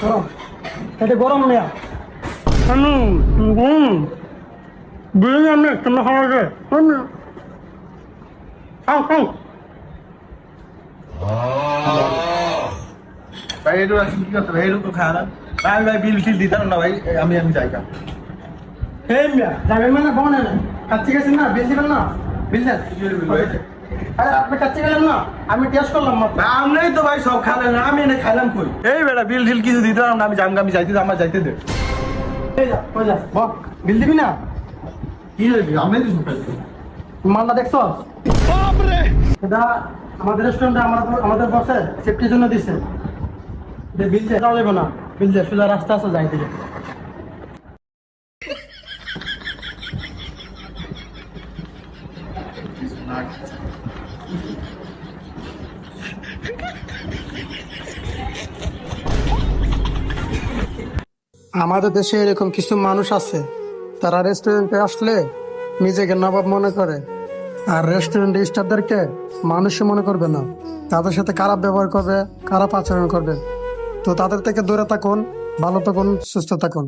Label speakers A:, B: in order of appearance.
A: গরম, এটা গরম মিয়া। আমি বিরিয়ানি আমি তোমরা খাওয়া যায় খাও খাও।
B: ভাই একটু কি করতে ভাই একটু তো খায় না ভাই আমি ভাই বিল টিল দিতাম না ভাই আমি যাইতাম
A: হে মিয়া যাবেন মানে বনে না কাচ্চি গেছেন না বেশি বেল না বিলছেন। আরে আপনি কাচ্চি গেলেন না, আমি টেস্ট করলাম মাত্র।
B: আমরাই তো ভাই সব খালেন আমি এনে খাইলাম কই এই বেটা বিল টিল কিছু দিতাম না আমি যাইতে আমার যাইতে দে
A: এই যা ওই যা বল, বিল দিবি না?
B: কি হইবি আমি তো শুনতে
A: মালটা দেখছো? এটা আমাদের রেস্টুরেন্টে আমাদের বসে সেফটির জন্য দিচ্ছে। বিল দিয়ে যাওয়া যাবে না, বিল দিয়ে সোজা রাস্তা আছে যাই দিকে। আমাদের দেশে এরকম কিছু মানুষ আছে, তারা রেস্টুরেন্টে আসলে নিজেকে নবাব মনে করে, আর রেস্টুরেন্টে স্টাফদেরকে মানুষই মনে করবে না, তাদের সাথে খারাপ ব্যবহার করবে, খারাপ আচরণ করবে। তো তাদের থেকে দূরে থাকুন, ভালো থাকুন, সুস্থ থাকুন।